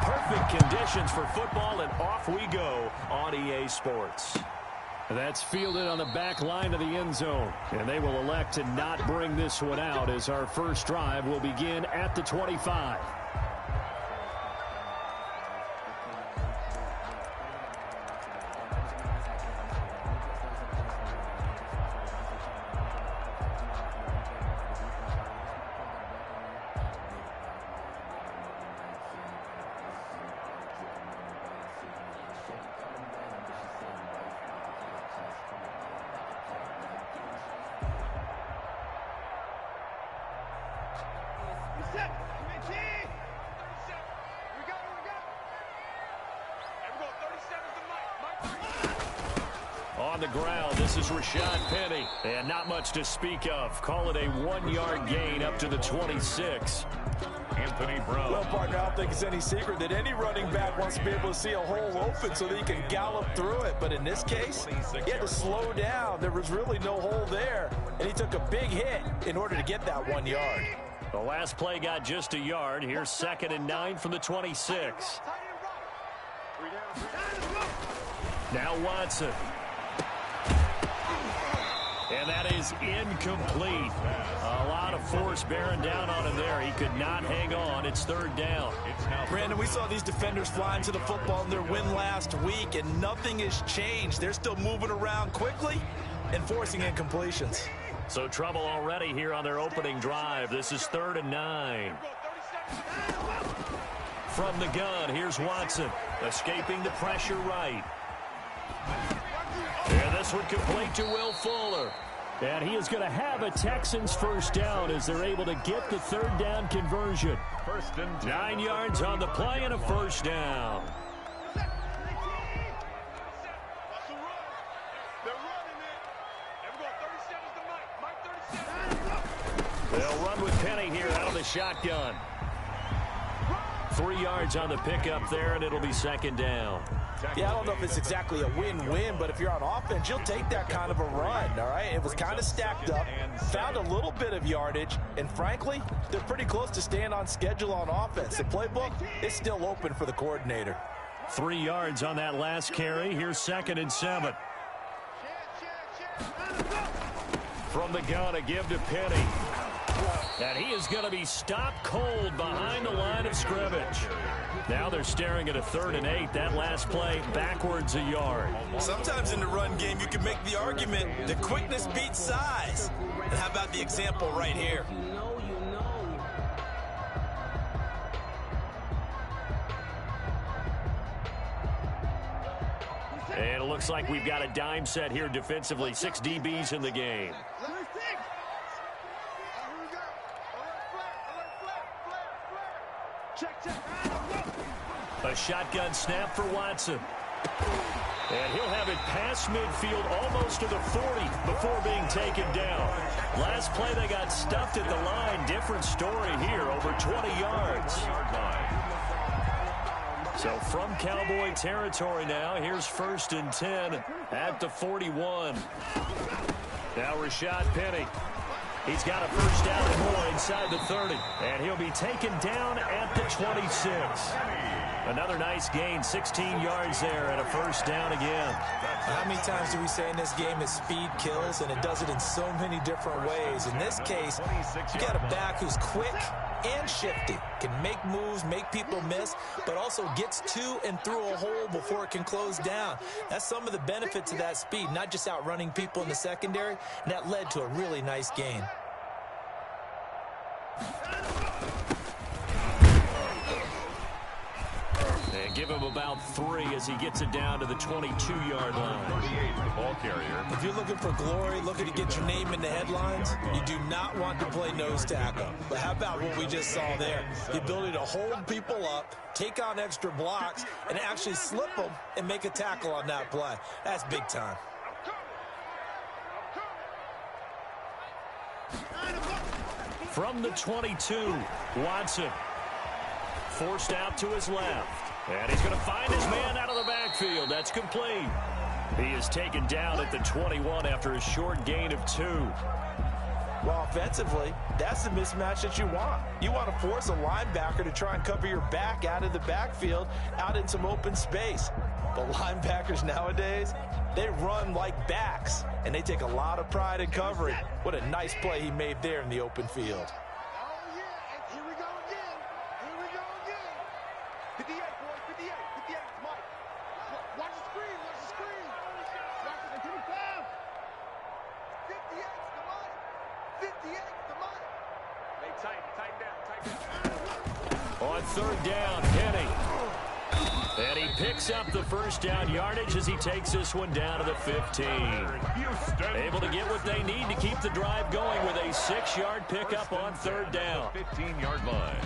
Perfect conditions for football, and off we go on EA Sports. That's fielded on the back line of the end zone. And they will elect to not bring this one out as our first drive will begin at the 25. On the ground, this is Rashad Penny. And not much to speak of. Call it a 1-yard gain up to the 26. Anthony Brown. Well, partner, I don't think it's any secret that any running back wants to be able to see a hole open so that he can gallop through it. But in this case, he had to slow down. There was really no hole there. And he took a big hit in order to get that 1 yard. The last play got just a yard. Here's 2nd and 9 from the 26. Now Watson. And that is incomplete. A lot of force bearing down on him there. He could not hang on. It's 3rd down. Brandon, we saw these defenders flying to the football in their win last week, and nothing has changed. They're still moving around quickly and forcing incompletions. So trouble already here on their opening drive. This is 3rd and 9. From the gun, here's Watson. Escaping the pressure right. And this one complete to Will Fuller. And he is going to have a Texans first down as they're able to get the 3rd down conversion. 9 yards on the play and a first down. They'll run with Penny here out of the shotgun. 3 yards on the pickup there, and it'll be 2nd down. Yeah, I don't know if it's exactly a win-win, but if you're on offense, you'll take that kind of a run, all right? It was kind of stacked up, found a little bit of yardage, and frankly, they're pretty close to staying on schedule on offense. The playbook is still open for the coordinator. 3 yards on that last carry. Here's 2nd and 7. From the gun, a give to Penny. And he is going to be stopped cold behind the line of scrimmage. Now they're staring at a 3rd and 8. That last play, backwards a yard. Sometimes in the run game, you can make the argument that quickness beats size. And how about the example right here? And it looks like we've got a dime set here defensively. 6 DBs in the game. A shotgun snap for Watson. And he'll have it past midfield almost to the 40 before being taken down. Last play they got stuffed at the line. Different story here, over 20 yards. So from Cowboy territory now, here's 1st and 10 at the 41. Now Rashad Penny. He's got a first down and more inside the 30. And he'll be taken down at the 26. Another nice gain, 16 yards there and a first down again. How many times do we say in this game that speed kills, and it does it in so many different ways? In this case, you got a back who's quick and shifty, can make moves, make people miss, but also gets to and through a hole before it can close down. That's some of the benefits of that speed, not just outrunning people in the secondary, and that led to a really nice gain. And give him about 3 as he gets it down to the 22-yard line. 38, ball carrier. If you're looking for glory, looking to get your name in the headlines, you do not want to play nose tackle. But how about what we just saw there? The ability to hold people up, take on extra blocks, and actually slip them and make a tackle on that play. That's big time. From the 22, Watson. Forced out to his left. And he's going to find his man out of the backfield. That's complete. He is taken down at the 21 after a short gain of 2. Well, offensively, that's the mismatch that you want. You want to force a linebacker to try and cover your back out of the backfield, out in some open space. But linebackers nowadays, they run like backs, and they take a lot of pride in covering. What a nice play he made there in the open field. Oh, yeah, here we go again. Here we go again. 58, boys, 58, 58, Mike. Watch the screen, watch the screen. Watch it, 25. 58 to Mike. 58 to Mike. Hey, tighten down. On third down, Penny. And he picks up the first down yardage as he takes this one down to the 15. Able to get what they need to keep the drive going with a 6-yard pickup on third down. 15-yard line.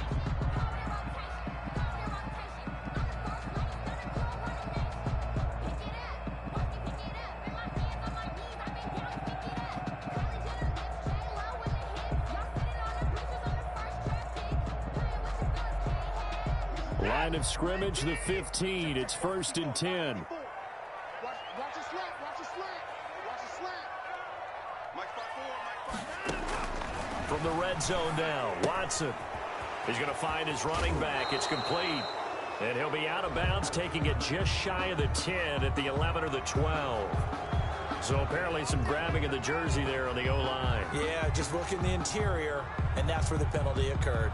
Line of scrimmage, the 15. It's 1st and 10. Watch the slant, watch the slant. Watch the slant. Mike 5-4, Mike 5. From the red zone now, Watson. He's going to find his running back. It's complete. And he'll be out of bounds, taking it just shy of the 10 at the 11 or the 12. So apparently some grabbing of the jersey there on the O-line. Yeah, just look in the interior, and that's where the penalty occurred.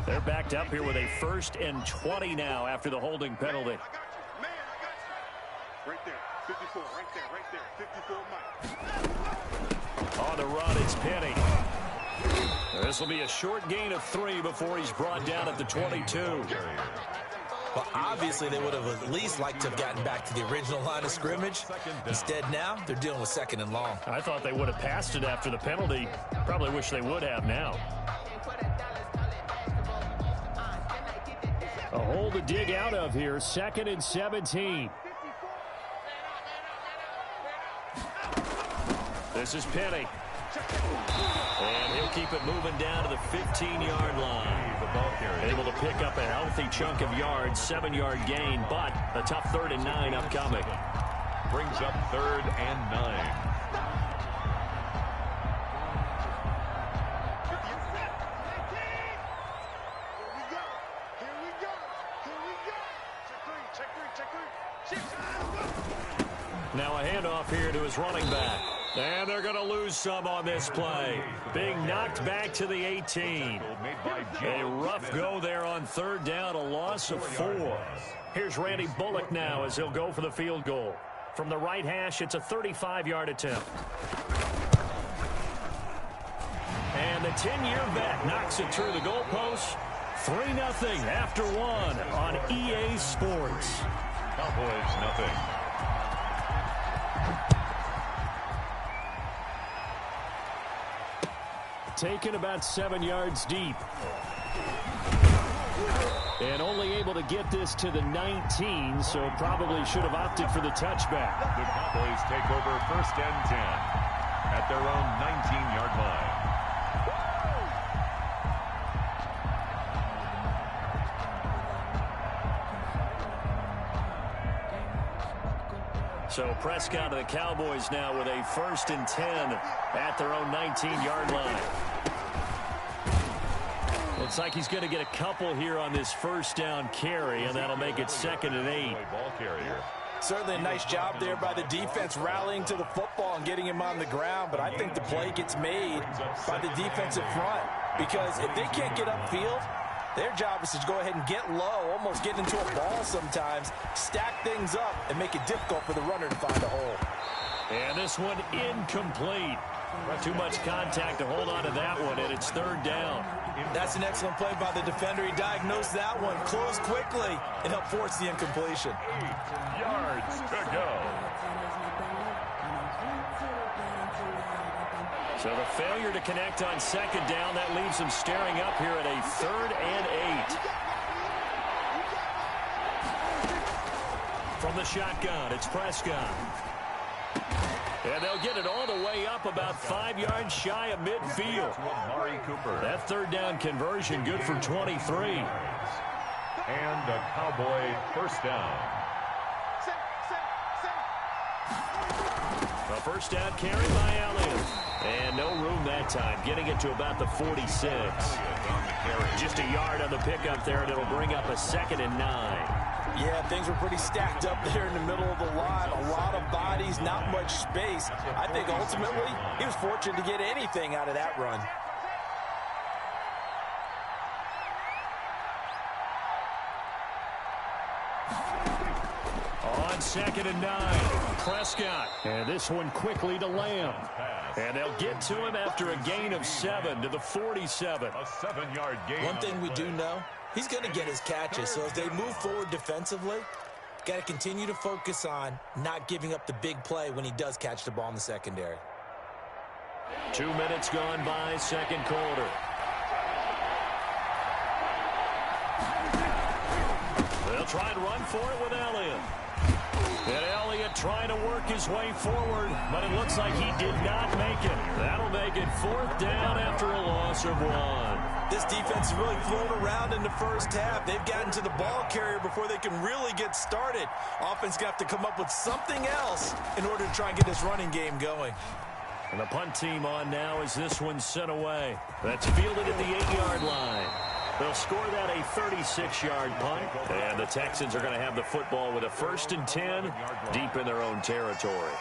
They're backed up here with a 1st and 20 now after the holding penalty. Man, I got you. Right there, 54, right there, 54, Mike. On the run, it's Penny. This will be a short gain of 3 before he's brought down at the 22. Well, obviously, they would have at least liked to have gotten back to the original line of scrimmage. Instead, now, they're dealing with 2nd and long. I thought they would have passed it after the penalty. Probably wish they would have now. A hole to dig out of here, 2nd and 17. This is Penny. And he'll keep it moving down to the 15-yard line. Able to pick up a healthy chunk of yards, 7-yard gain, but a tough 3rd and 9 upcoming. Brings up 3rd and 9. Now a handoff here to his running back. And they're going to lose some on this play. Being knocked back to the 18. A rough go there on 3rd down, a loss of 4. Here's Randy Bullock now as he'll go for the field goal. From the right hash, it's a 35-yard attempt. And the 10-year vet knocks it through the goalpost. 3-0 after 1 on EA Sports. Cowboys, nothing. Taken about 7 yards deep. And only able to get this to the 19, so probably should have opted for the touchback. The Cowboys take over 1st and 10 at their own 19-yard line. So Prescott of the Cowboys now with a 1st and 10 at their own 19-yard line. Looks like he's going to get a couple here on this 1st down carry, and that'll make it 2nd and 8. Ball carrier. Certainly a nice job there by the defense rallying to the football and getting him on the ground, but I think the play gets made by the defensive front because if they can't get upfield, their job is to go ahead and get low, almost get into a ball sometimes, stack things up, and make it difficult for the runner to find a hole. And this one incomplete. Too much contact to hold on to that one, and it's 3rd down. That's an excellent play by the defender. He diagnosed that one, closed quickly, and helped force the incompletion. 8 yards to go. So the failure to connect on 2nd down, that leaves him staring up here at a 3rd and 8. From the shotgun, it's Prescott. And they'll get it all the way up about 5 yards shy of midfield. That 3rd down conversion good for 23. And a Cowboy 1st down. A first down carry by Elliott. And no room that time, getting it to about the 46. Just a yard on the pickup there, and it'll bring up a 2nd and 9. Yeah, things were pretty stacked up there in the middle of the line. A lot of bodies, not much space. I think ultimately he was fortunate to get anything out of that run. On 2nd and 9, Prescott. And this one quickly to Lamb. And they'll get to him after a gain of 7 to the 47. A 7-yard gain. One thing we do know, he's going to get his catches. So as they move forward defensively, got to continue to focus on not giving up the big play when he does catch the ball in the secondary. 2 minutes gone by, second quarter. They'll try and run for it with Elliott. And Elliott trying to work his way forward, but it looks like he did not make it. That'll make it 4th down after a loss of 1. This defense has really flown around in the first half. They've gotten to the ball carrier before they can really get started. Offense got to come up with something else in order to try and get this running game going. And the punt team on now as this one's sent away. That's fielded at the 8-yard line. They'll score that a 36-yard punt, and the Texans are going to have the football with a 1st and 10 deep in their own territory.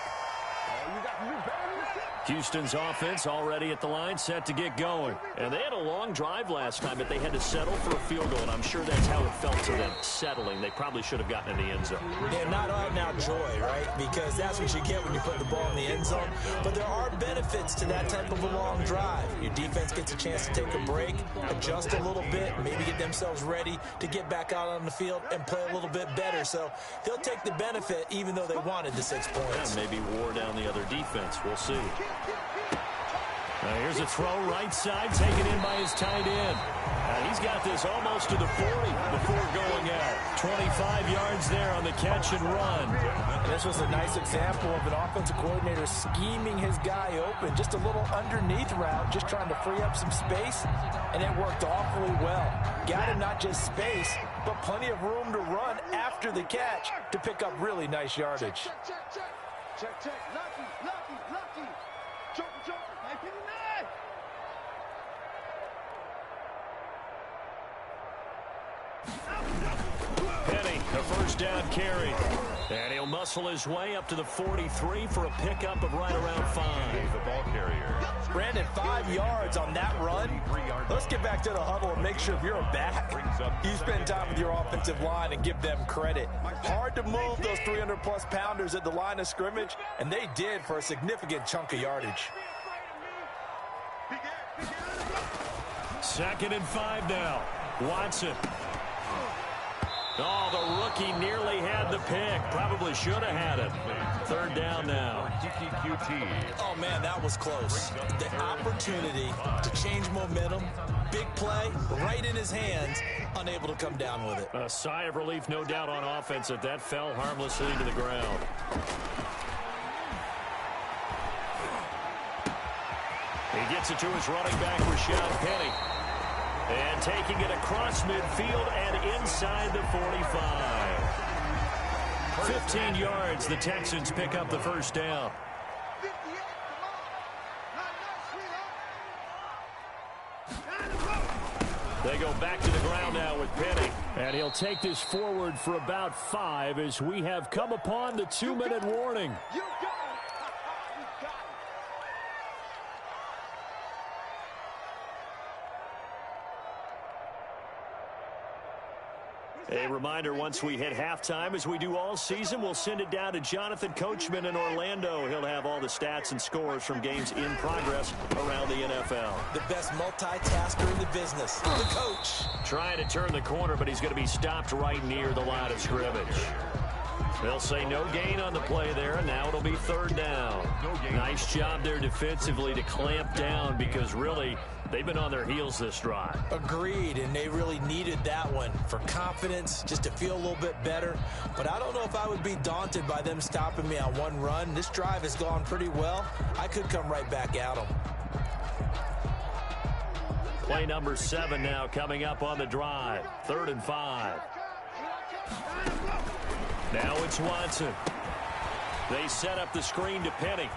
Houston's offense already at the line, set to get going. And they had a long drive last time, but they had to settle for a field goal, and I'm sure that's how it felt to them, settling. They probably should have gotten in the end zone. Yeah, not out-and-out joy, right? Because that's what you get when you put the ball in the end zone. But there are benefits to that type of a long drive. Your defense gets a chance to take a break, adjust a little bit, maybe get themselves ready to get back out on the field and play a little bit better. So they'll take the benefit even though they wanted the 6 points. Yeah, maybe wore down the other defense. We'll see. Now here's a throw right side, taken in by his tight end. He's got this almost to the 40 before going out. 25 yards there on the catch and run. And this was a nice example of an offensive coordinator scheming his guy open. Just a little underneath route, just trying to free up some space, and it worked awfully well. Got him not just space, but plenty of room to run after the catch to pick up really nice yardage. Check. Lucky. Joker. Penny, a first down carry. And he'll muscle his way up to the 43 for a pickup of right around 5. The ball carrier. Brandon, 5 yards on that run. Let's get back to the huddle and make sure if you're a back, you spend time with your offensive line and give them credit. Hard to move those 300-plus pounders at the line of scrimmage, and they did for a significant chunk of yardage. 2nd and 5 now. Watson. Oh, the rookie nearly had the pick. Probably should have had it. 3rd down now. Oh, man, that was close. The opportunity to change momentum, big play, right in his hands, unable to come down with it. A sigh of relief, no doubt, on offense that that fell harmlessly to the ground. He gets it to his running back, Rashad Penny. And taking it across midfield and inside the 45. 15 yards, the Texans pick up the first down. They go back to the ground now with Penny. And he'll take this forward for about 5 as we have come upon the 2-minute warning. A reminder, once we hit halftime, as we do all season, we'll send it down to Jonathan Coachman in Orlando. He'll have all the stats and scores from games in progress around the NFL. The best multitasker in the business, the coach. Trying to turn the corner, but he's going to be stopped right near the line of scrimmage. They'll say no gain on the play there, and now it'll be 3rd down. Nice job there defensively to clamp down because really they've been on their heels this drive. Agreed, and they really needed that one for confidence, just to feel a little bit better. But I don't know if I would be daunted by them stopping me on one run. This drive has gone pretty well. I could come right back at them. Play number 7 now coming up on the drive. 3rd and 5. Now it's Watson. They set up the screen to Penny.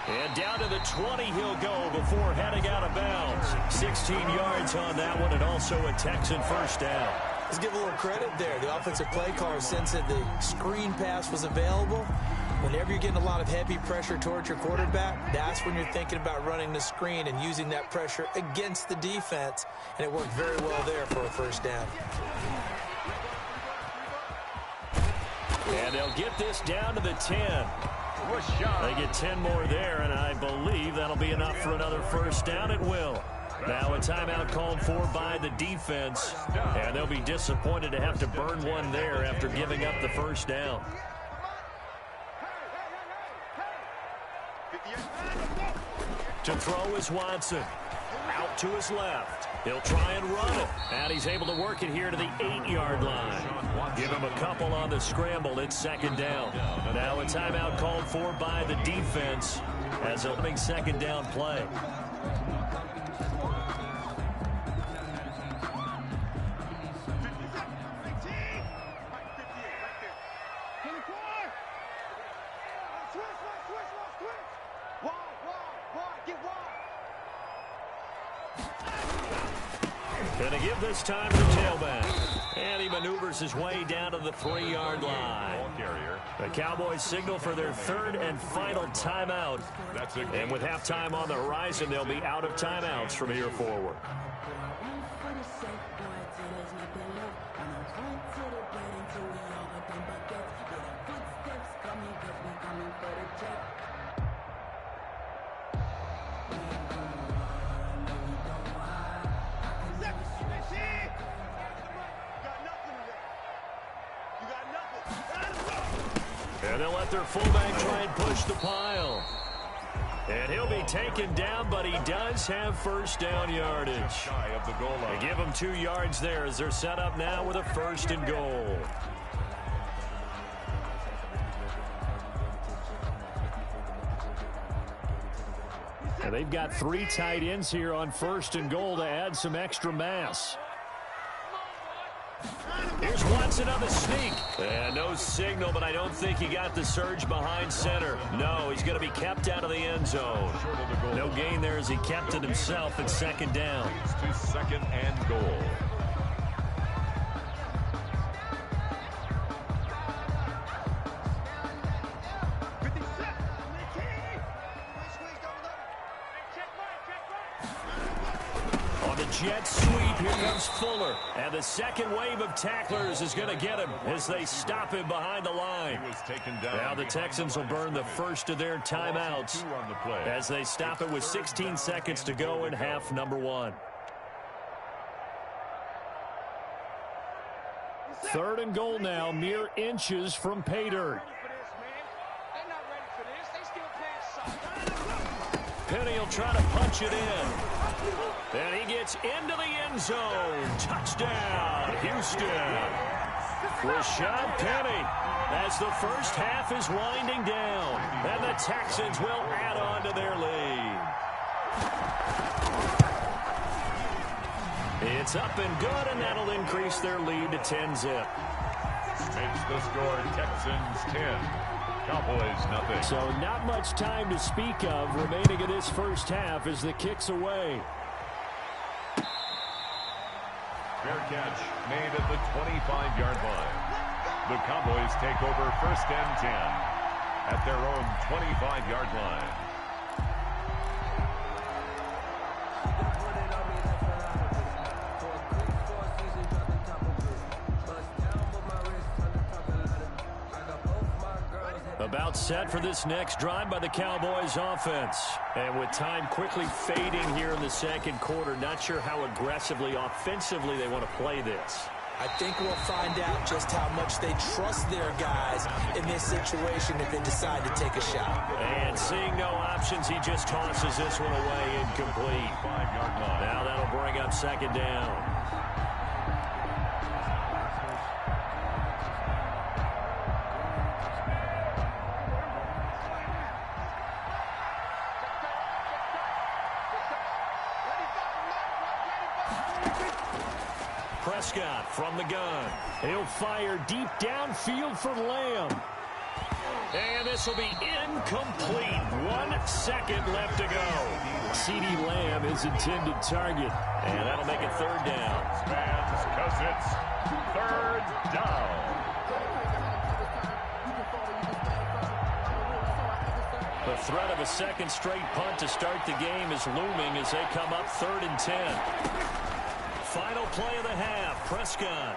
And down to the 20 he'll go before heading out of bounds. 16 yards on that one, and also a Texan first down. Let's give a little credit there. The offensive play caller sensed that the screen pass was available. Whenever you're getting a lot of heavy pressure towards your quarterback, that's when you're thinking about running the screen and using that pressure against the defense. And it worked very well there for a first down. And they'll get this down to the 10. They get 10 more there, and I believe that'll be enough for another first down. It will. Now a timeout called for by the defense, and they'll be disappointed to have to burn one there after giving up the first down. To throw is Watson. Out to his left. He'll try and run it. And he's able to work it here to the 8-yard line. Give him a couple on the scramble. It's second down. Now a timeout called for by the defense as a big second down play. Going to give this time to the tailback. And he maneuvers his way down to the 3-yard line. The Cowboys signal for their third and final timeout. And with halftime on the horizon, they'll be out of timeouts from here forward. And they'll let their fullback try and push the pile. And he'll be taken down, but he does have first down yardage. They give him 2 yards there as they're set up now with a first and goal. And they've got 3 tight ends here on first and goal to add some extra mass. Here's Watson on the sneak. And no signal, but I don't think he got the surge behind center. No, he's going to be kept out of the end zone. No gain there as he kept it himself at second down. To second and goal. Jet sweep. Here comes Fuller. And the second wave of tacklers is going to get him as they stop him behind the line. Now the Texans will burn the first of their timeouts as they stop it with 16 seconds to go in half number 1. Third and goal now, mere inches from pay dirt. Penny will try to punch it in. And he gets into the end zone. Touchdown, Houston. Rashad Penny as the first half is winding down. And the Texans will add on to their lead. It's up and good, and that'll increase their lead to 10-zip. Makes the score Texans 10. Cowboys nothing. So not much time to speak of remaining in this first half as the kick's away. Fair catch made at the 25-yard line. The Cowboys take over first and 10 at their own 25-yard line. About set for this next drive by the Cowboys offense. And with time quickly fading here in the second quarter, not sure how aggressively, offensively they want to play this. I think we'll find out just how much they trust their guys in this situation if they decide to take a shot. And seeing no options, he just tosses this one away incomplete. 5-yard line. Now that'll bring up second down. Prescott from the gun. He'll fire deep downfield for Lamb. And this will be incomplete. 1 second left to go. CeeDee Lamb is intended target. And that'll make it third down. Fans, because it's third down. The threat of a second straight punt to start the game is looming as they come up 3rd and 10. Final play of the half, Prescott.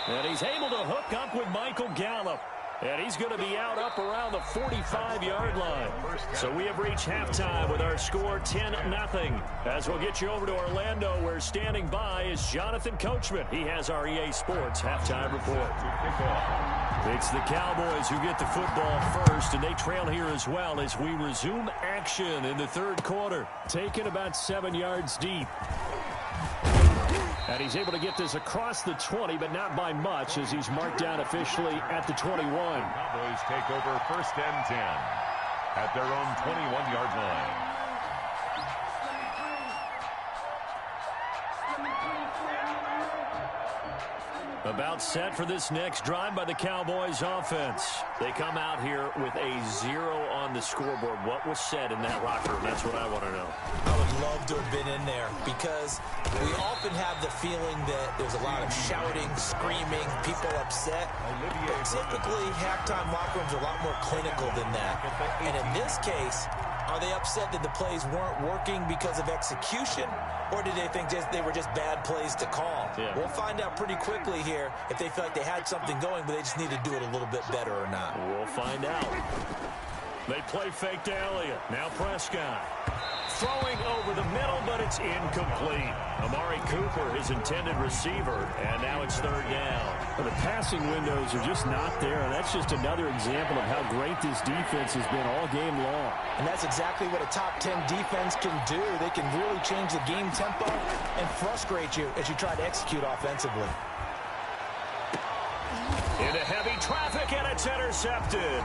And he's able to hook up with Michael Gallup. And he's going to be out up around the 45-yard line. So we have reached halftime with our score 10-0. As we'll get you over to Orlando, where standing by is Jonathan Coachman. He has our EA Sports halftime report. It's the Cowboys who get the football first, and they trail here as well as we resume action in the third quarter. Taken about 7 yards deep. And he's able to get this across the 20, but not by much, as he's marked down officially at the 21. Cowboys take over 1st and 10 at their own 21-yard line. About set for this next drive by the Cowboys offense. They come out here with a 0 on the scoreboard. What was said in that locker room? That's what I want to know. I would love to have been in there because we often have the feeling that there's a lot of shouting, screaming, people upset. But typically, halftime locker rooms are a lot more clinical than that. And in this case, are they upset that the plays weren't working because of execution? Or did they think they were just bad plays to call? Yeah. We'll find out pretty quickly here if they feel like they had something going, but they just need to do it a little bit better or not. We'll find out. They play fake to Elliott. Now Prescott. Throwing over the middle, but it's incomplete. Amari Cooper, his intended receiver, and now it's 3rd down. Well, the passing windows are just not there, and that's just another example of how great this defense has been all game long. And that's exactly what a top 10 defense can do. They can really change the game tempo and frustrate you as you try to execute offensively. Into heavy traffic, and it's intercepted.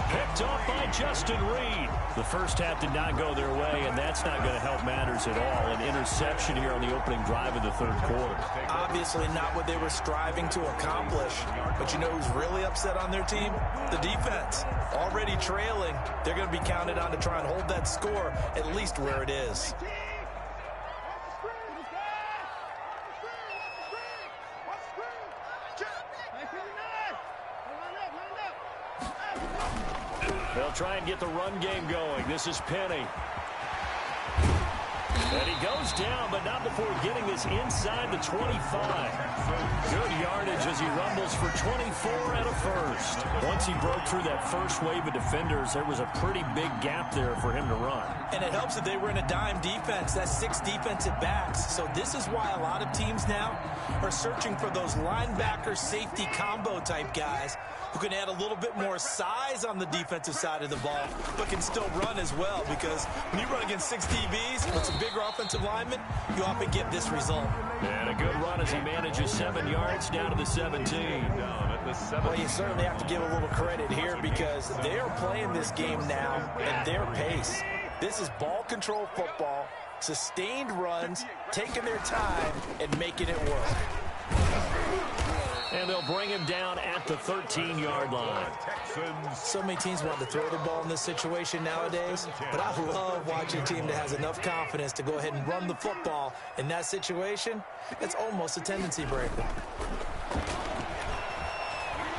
Picked off by Justin Reed. The first half did not go their way, and that's not going to help matters at all. An interception here on the opening drive of the third quarter. Obviously not what they were striving to accomplish. But you know who's really upset on their team? The defense. Already trailing. They're going to be counted on to try and hold that score at least where it is. They'll try and get the run game going. This is Penny. And he goes down, but not before getting this inside the 25. Good yardage as he rumbles for 24 and a first. Once he broke through that first wave of defenders, there was a pretty big gap there for him to run. And it helps that they were in a dime defense. That's 6 defensive backs. So this is why a lot of teams now are searching for those linebacker safety combo type guys who can add a little bit more size on the defensive side of the ball, but can still run as well, because when you run against 6 DBs with some bigger offensive linemen, you often get this result. And a good run as he manages 7 yards down to the 17. Well, you certainly have to give a little credit here because they are playing this game now at their pace. This is ball control football, sustained runs, taking their time, and making it work. And they'll bring him down at the 13-yard line. So many teams want to throw the ball in this situation nowadays, but I love watching a team that has enough confidence to go ahead and run the football. In that situation, it's almost a tendency breaker.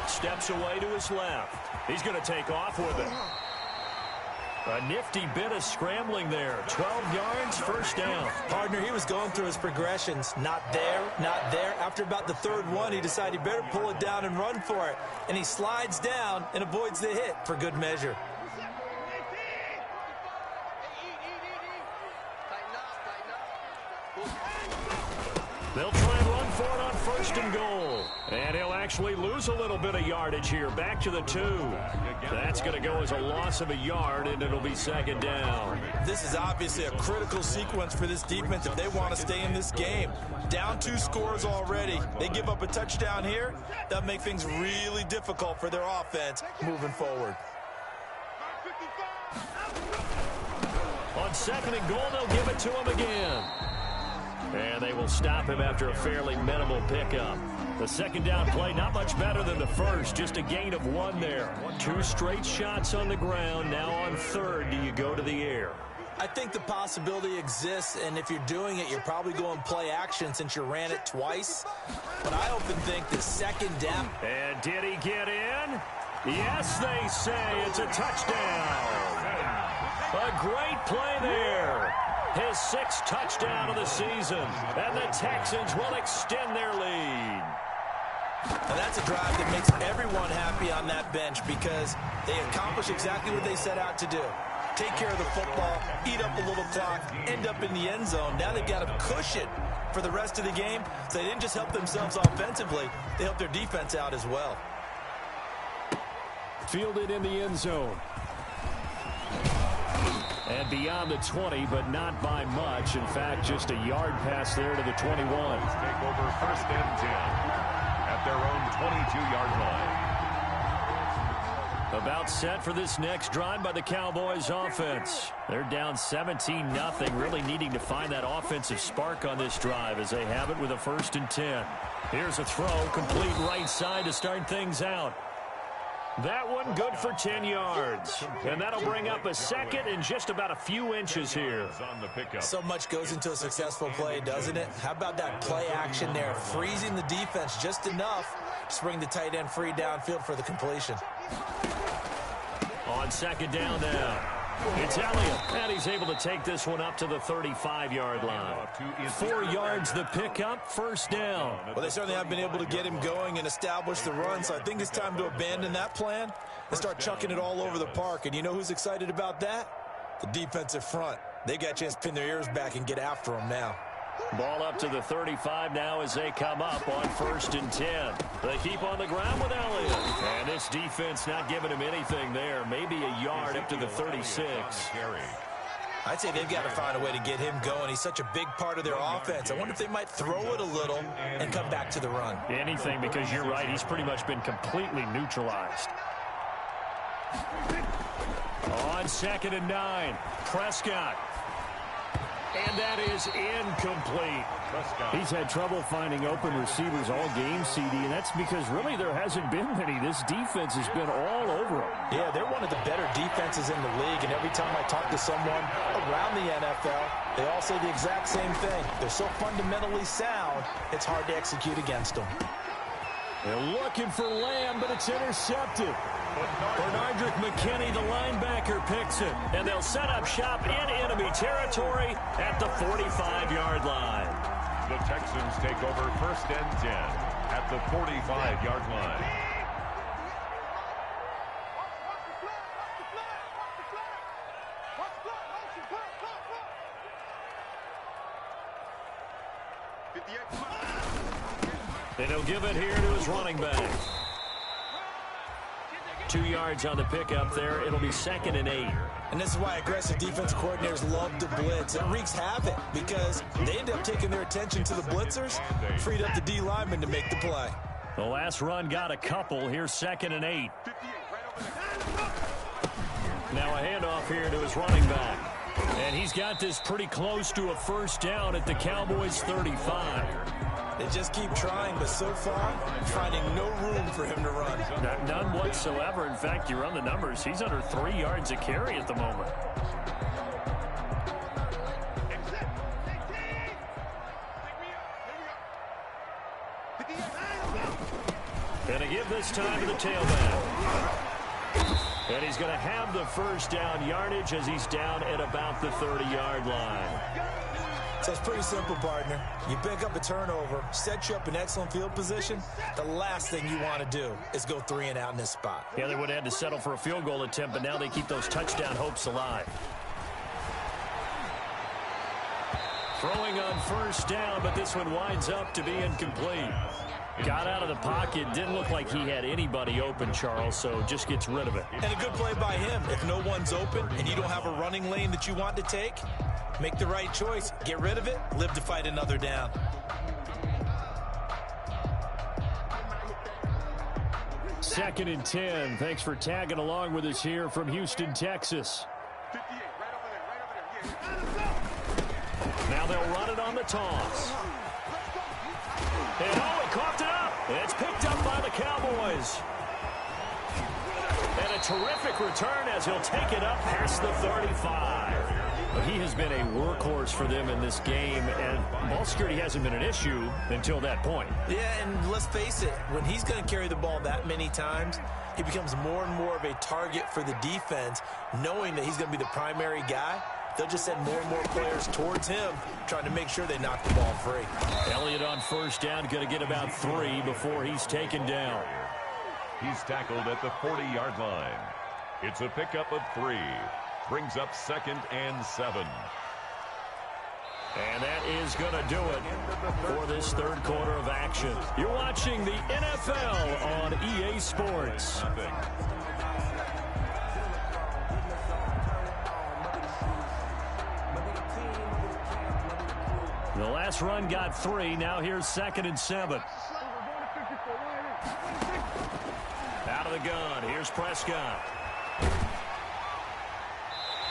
Steps away to his left. He's going to take off with it. A nifty bit of scrambling there. 12 yards, first down. Partner, he was going through his progressions. Not there, not there. After about the third one, he decided he better pull it down and run for it. And he slides down and avoids the hit for good measure. They'll try and run for it on 1st and goal. And he'll actually lose a little bit of yardage here. Back to the 2. That's going to go as a loss of a yard, and it'll be 2nd down. This is obviously a critical sequence for this defense if they want to stay in this game. Down 2 scores already. They give up a touchdown here. That'll make things really difficult for their offense moving forward. On 2nd and goal, they'll give it to him again. And they will stop him after a fairly minimal pickup. The second down play, not much better than the first, just a gain of 1 there. 2 straight shots on the ground. Now on third, do you go to the air? I think the possibility exists, and if you're doing it, you're probably going play action since you ran it twice. But I often think the second down. And did he get in? Yes, they say it's a touchdown. A great play there. His 6th touchdown of the season. And the Texans will extend their lead. And that's a drive that makes everyone happy on that bench because they accomplish exactly what they set out to do. Take care of the football, eat up a little clock, end up in the end zone. Now they've got a cushion for the rest of the game. So they didn't just help themselves offensively, they helped their defense out as well. Fielded in the end zone. And beyond the 20, but not by much. In fact, just a yard pass there to the 21. Take over first and 10 at their own 22-yard line. About set for this next drive by the Cowboys offense. They're down 17-0, really needing to find that offensive spark on this drive as they have it with a 1st and 10. Here's a throw, complete right side to start things out. That one good for 10 yards. And that'll bring up a second and just about a few inches here. So much goes into a successful play, doesn't it? How about that play action there, freezing the defense just enough to bring the tight end free downfield for the completion. On second down now, it's Elliott, and he's able to take this one up to the 35-yard line. 4 yards the pickup, 1st down. Well, they certainly have been able to get him going and establish the run, so I think it's time to abandon that plan and start chucking it all over the park. And you know who's excited about that? The defensive front. They got a chance to pin their ears back and get after him now. Ball up to the 35 now as they come up on 1st and 10. They keep on the ground with Elliott. And this defense not giving him anything there. Maybe a yard up to the 36. I'd say they've got to find a way to get him going. He's such a big part of their offense. I wonder if they might throw it a little and come back to the run. Anything, because you're right. He's pretty much been completely neutralized. On 2nd and 9, Prescott. And that is incomplete. He's had trouble finding open receivers all game, CD, and that's because really there hasn't been many. This defense has been all over him. Yeah, they're one of the better defenses in the league, and every time I talk to someone around the NFL, they all say the exact same thing. They're so fundamentally sound, it's hard to execute against them. They're looking for Lamb, but it's intercepted. Bernardrick McKinney, the linebacker, picks it. And they'll set up shop in enemy territory at the 45-yard line. The Texans take over 1st and 10 at the 45-yard line. And he'll give it here to his running back. 2 yards on the pickup there. It'll be 2nd and 8. And this is why aggressive defense coordinators love to blitz. It wreaks havoc because they end up taking their attention to the blitzers, freed up the D lineman to make the play. The last run got a couple. Here's 2nd and 8. Now a handoff here to his running back. And he's got this pretty close to a 1st down at the Cowboys' 35. They just keep trying, but so far, finding no room for him to run. None whatsoever. In fact, you run the numbers. He's under 3 yards a carry at the moment. Gonna give this time to the tailback. And he's going to have the 1st down yardage as he's down at about the 30-yard line. So it's pretty simple, partner. You pick up a turnover, set you up in excellent field position. The last thing you want to do is go 3 and out in this spot. Yeah, they would have had to settle for a field goal attempt, but now they keep those touchdown hopes alive. Throwing on 1st down, but this one winds up to be incomplete. Got out of the pocket. Didn't look like he had anybody open, Charles, so just gets rid of it. And a good play by him. If no one's open and you don't have a running lane that you want to take, make the right choice. Get rid of it. Live to fight another down. Second and 10. Thanks for tagging along with us here from Houston, Texas. Now they'll run it on the toss. And he coughed it up. terrific return as he'll take it up past the 35. He has been a workhorse for them in this game, and ball security hasn't been an issue until that point. Yeah, and let's face it, when he's going to carry the ball that many times, he becomes more and more of a target for the defense, knowing that he's going to be the primary guy. They'll just send more and more players towards him, trying to make sure they knock the ball free. Elliott on first down, going to get about 3 before he's taken down. He's tackled at the 40-yard line. It's a pickup of 3. Brings up 2nd and 7. And that is going to do it for this third quarter of action. You're watching the NFL on EA Sports. The last run got 3. Now here's 2nd and 7. Out of the gun. Here's Prescott.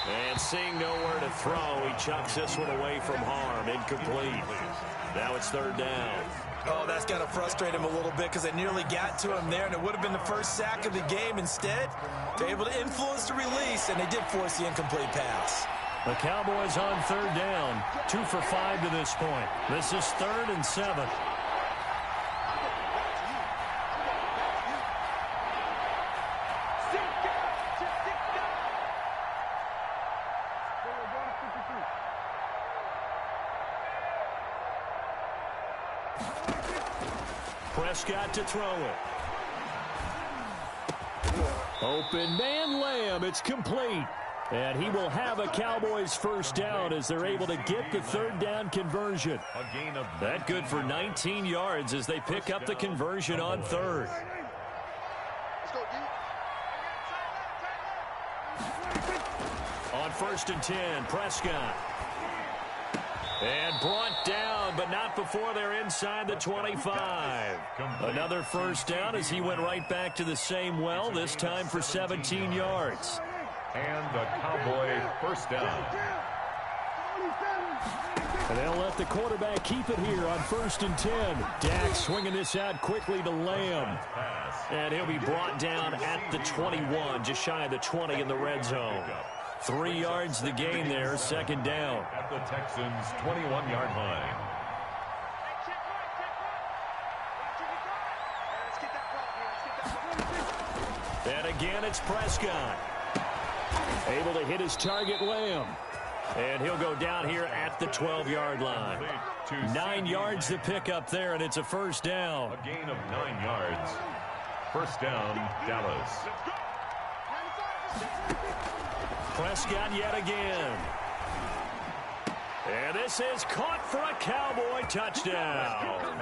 And seeing nowhere to throw, he chucks this one away from harm. Incomplete. Now it's 3rd down. Oh, that's got to frustrate him a little bit because they nearly got to him there, and it would have been the first sack of the game. Instead, they're able to influence the release, and they did force the incomplete pass. The Cowboys on 3rd down. 2 for 5 to this point. This is 3rd and 7. Prescott to throw it. Open man Lamb. It's complete. And he will have a Cowboys first down as they're able to get the 3rd down conversion. A gain of that good for 19 yards as they pick up the conversion on 3rd. On 1st and 10, Prescott. And brought down, but not before they're inside the 25. Another first down as he went right back to the same well, this time for 17 yards. And the Cowboy first down. And they'll let the quarterback keep it here on 1st and 10. Dak swinging this out quickly to Lamb. And he'll be brought down at the 21, just shy of the 20 in the red zone. 3 yards the gain there, 2nd down. At the Texans' 21-yard line. And again, it's Prescott. Able to hit his target, Lamb. And he'll go down here at the 12-yard line. 9 yards to pick up there, and it's a first down. A gain of 9 yards. First down, Dallas. Prescott yet again. And this is caught for a Cowboy touchdown.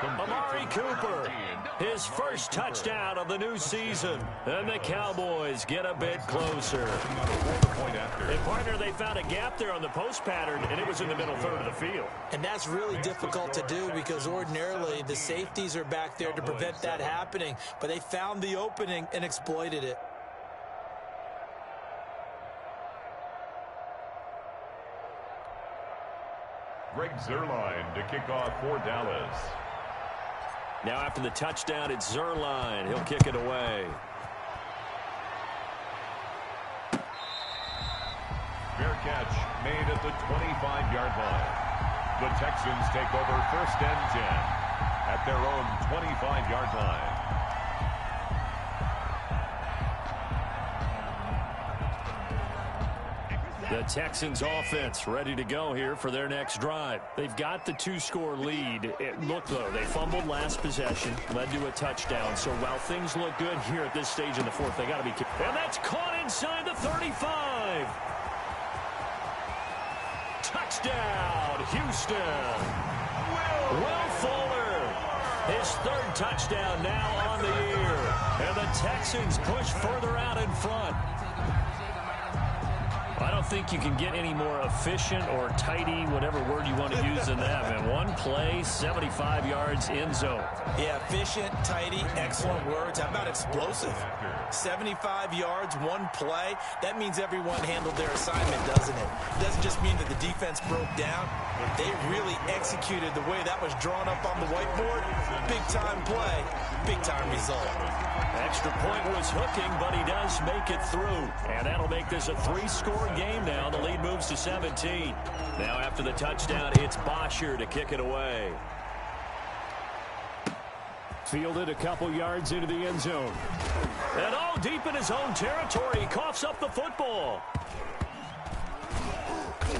Amari Cooper, his first touchdown of the new season. And the Cowboys get a bit closer. And partner, they found a gap there on the post pattern, and it was in the middle third of the field. And that's really difficult to do because ordinarily the safeties are back there to prevent that happening. But they found the opening and exploited it. Greg Zuerlein to kick off for Dallas. Now after the touchdown, it's Zuerlein. He'll kick it away. Fair catch made at the 25-yard line. The Texans take over 1st and 10 at their own 25-yard line. The Texans offense ready to go here for their next drive. They've got the 2-score lead. Look, though, they fumbled last possession, led to a touchdown. So while things look good here at this stage in the fourth, they got to be careful. And that's caught inside the 35. Touchdown, Houston. Will Fuller, his 3rd touchdown now on the year. And the Texans push further out in front. I don't think you can get any more efficient or tidy, whatever word you want to use than that, man. One play, 75 yards in zone. Yeah, efficient, tidy, excellent words. How about explosive? 75 yards, one play. That means everyone handled their assignment, doesn't it? It doesn't just mean that the defense broke down. They really executed the way that was drawn up on the whiteboard. Big-time play. big-time result. Extra point was hooking, but he does make it through. And that'll make this a 3-score game now. The lead moves to 17. Now after the touchdown, it's Bosher to kick it away. Fielded a couple yards into the end zone. And deep in his own territory, he coughs up the football.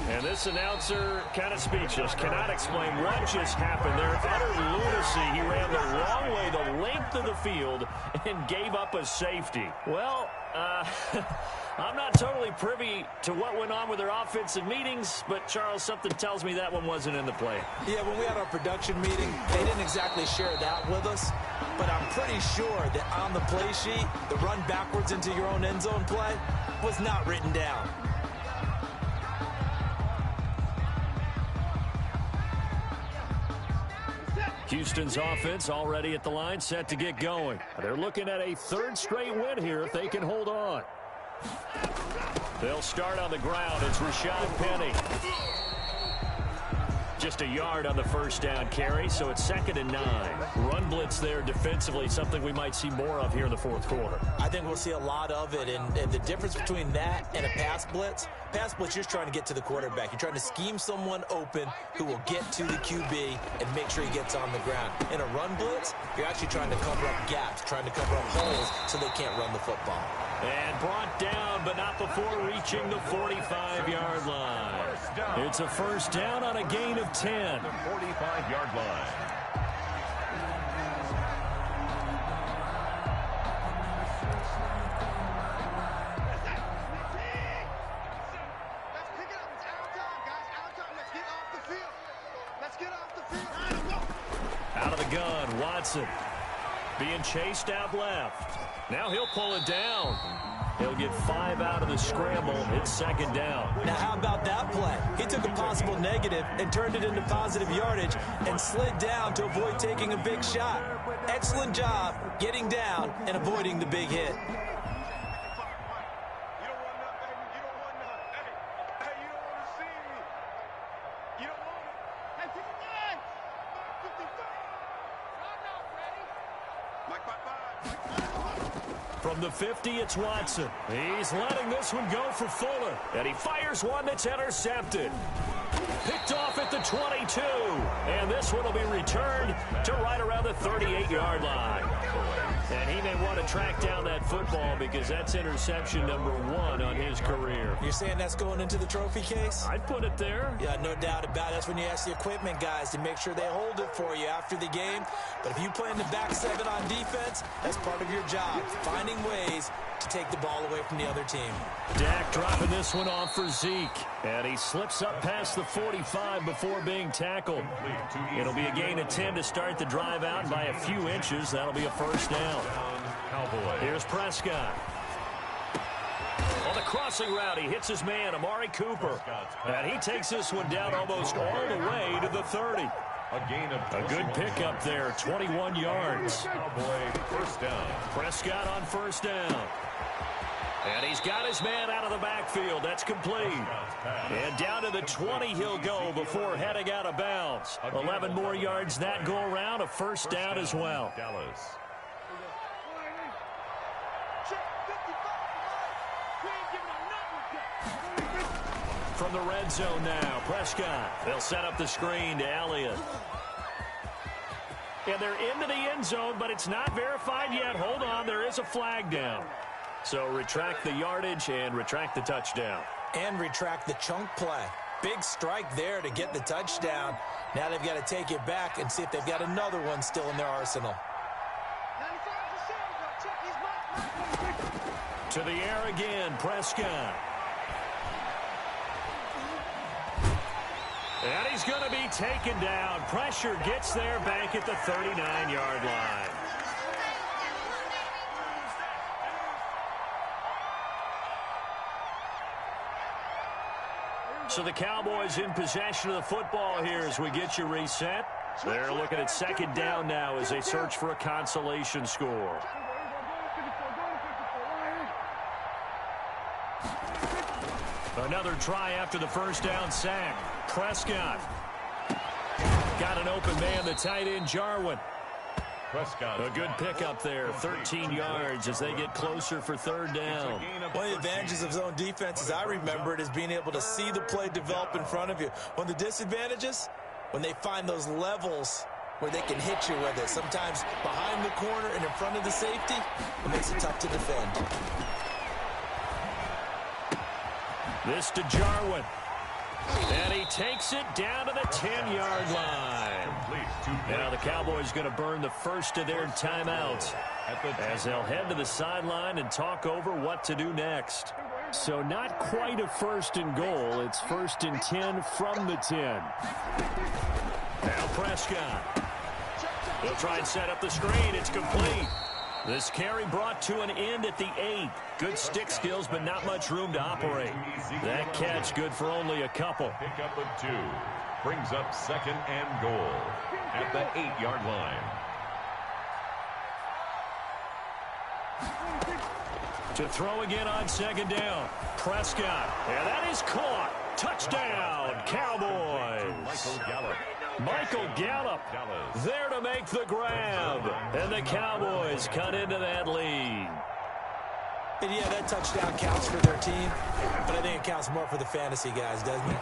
And this announcer kind of speechless, cannot explain what just happened there. Utter lunacy. He ran the wrong way, the length of the field, and gave up a safety. Well, I'm not totally privy to what went on with their offensive meetings, but, Charles, something tells me that one wasn't in the play. Yeah, when we had our production meeting, they didn't exactly share that with us, but I'm pretty sure that on the play sheet, the run backwards into your own end zone play was not written down. Houston's offense already at the line, set to get going. They're looking at a 3rd straight win here if they can hold on. They'll start on the ground. It's Rashad Penny. Just a yard on the first down carry, so it's 2nd and 9. Run blitz there defensively, something we might see more of here in the 4th quarter. I think we'll see a lot of it, and the difference between that and a pass blitz, you're just trying to get to the quarterback. You're trying to scheme someone open who will get to the QB and make sure he gets on the ground. In a run blitz, you're actually trying to cover up gaps, trying to cover up holes so they can't run the football. And brought down, but not before reaching the 45-yard line. It's a first down on a gain of 10. The 45-yard line. Out of the gun, Watson being chased out left. Now he'll pull it down. He'll get 5 out of the scramble. It's 2nd down. Now how about that play? He took a possible negative and turned it into positive yardage and slid down to avoid taking a big shot. Excellent job getting down and avoiding the big hit. From the 50, it's Watson. He's letting this one go for Fuller. And he fires one that's intercepted. Picked off at the 22. And this one will be returned to right around the 38-yard line. And he may want to track down that football because that's interception number 1 on his career. You're saying that's going into the trophy case? I'd put it there. Yeah, no doubt about it. That's when you ask the equipment guys to make sure they hold it for you after the game. But if you play in the back 7 on defense, that's part of your job, finding ways to take the ball away from the other team. Dak dropping this one off for Zeke. And he slips up past the 45 before being tackled. It'll be a gain of 10 to start the drive out by a few inches. That'll be a first down. Here's Prescott. On the crossing route, he hits his man, Amari Cooper. And he takes this one down almost all the way to the 30. A good pickup there, 21 yards. First down. Prescott on first down. And he's got his man out of the backfield. That's complete. And down to the 20 he'll go before heading out of bounds. 11 more yards that go around, a first down as well. Dallas. From the red zone now, Prescott. They'll set up the screen to Elliott. And they're into the end zone, but it's not verified yet. Hold on, there is a flag down. So retract the yardage and retract the touchdown. And retract the chunk play. Big strike there to get the touchdown. Now they've got to take it back and see if they've got another one still in their arsenal. To the air again, Prescott. And he's going to be taken down. Pressure gets there back at the 39-yard line. So the Cowboys in possession of the football here as we get you reset. They're looking at 2nd down now as they search for a consolation score. Another try after the first down sack. Prescott got an open man, the tight end Jarwin. A good pickup there, 13 yards as they get closer for third down. One of the advantages of zone defense, as I remember it, is being able to see the play develop in front of you. One of the disadvantages, when they find those levels where they can hit you with it. Sometimes behind the corner and in front of the safety, it makes it tough to defend. This to Jarwin. And he takes it down to the 10-yard line. Now the Cowboys going to burn the first of their timeouts as they'll head to the sideline and talk over what to do next. So not quite a first and goal. It's first and 10 from the 10. Now Prescott. They'll try and set up the screen. It's complete. This carry brought to an end at the 8. Good stick skills, but not much room to operate. That catch good for only a couple. Pickup of 2. Brings up second and goal at the 8-yard line. To throw again on second down. Prescott. And that is caught. Touchdown, Cowboys. Michael Gallup there to make the grab. And the Cowboys cut into that lead. And yeah, that touchdown counts for their team, but I think it counts more for the fantasy guys, doesn't it?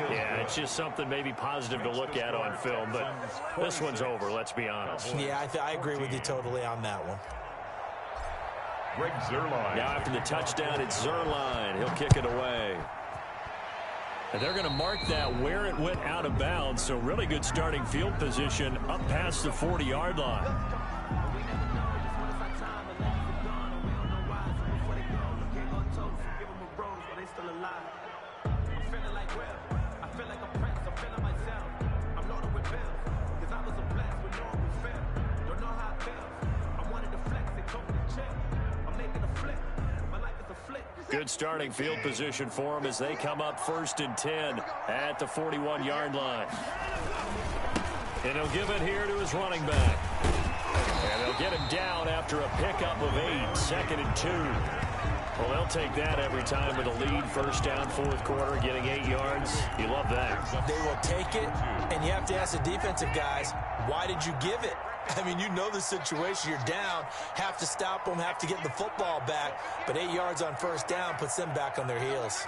Yeah, it's just something maybe positive to look at on film, but this one's over, let's be honest. Yeah, I agree with you totally on that one. Greg Zuerlein. Now after the touchdown, it's Zuerlein. He'll kick it away. And they're going to mark that where it went out of bounds, so really good starting field position up past the 40-yard line. Good starting field position for them as they come up first and 10 at the 41-yard line. And he'll give it here to his running back. And they'll get him down after a pickup of 8, second and 2. Well, they'll take that every time with a lead, first down, fourth quarter, getting 8 yards. You love that. They will take it, and you have to ask the defensive guys, why did you give it? I mean, you know the situation. You're down, have to stop them, have to get the football back. But 8 yards on first down puts them back on their heels.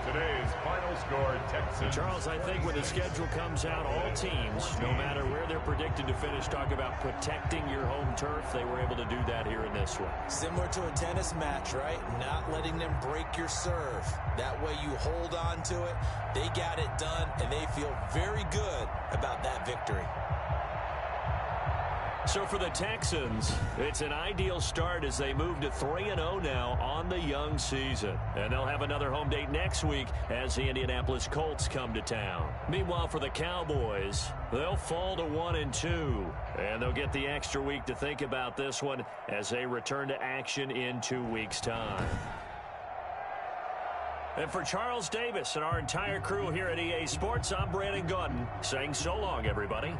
Today's final score, Texans. Charles, I think when the schedule comes out, all teams, no matter where they're predicted to finish, talk about protecting your home turf. They were able to do that here in this one. Similar to a tennis match, right? Not letting them break your serve. That way you hold on to it. They got it done, and they feel very good about that victory. So for the Texans, it's an ideal start as they move to 3-0 now on the young season. And they'll have another home date next week as the Indianapolis Colts come to town. Meanwhile, for the Cowboys, they'll fall to 1-2. And they'll get the extra week to think about this one as they return to action in 2 weeks' time. And for Charles Davis and our entire crew here at EA Sports, I'm Brandon Gaudin saying so long, everybody.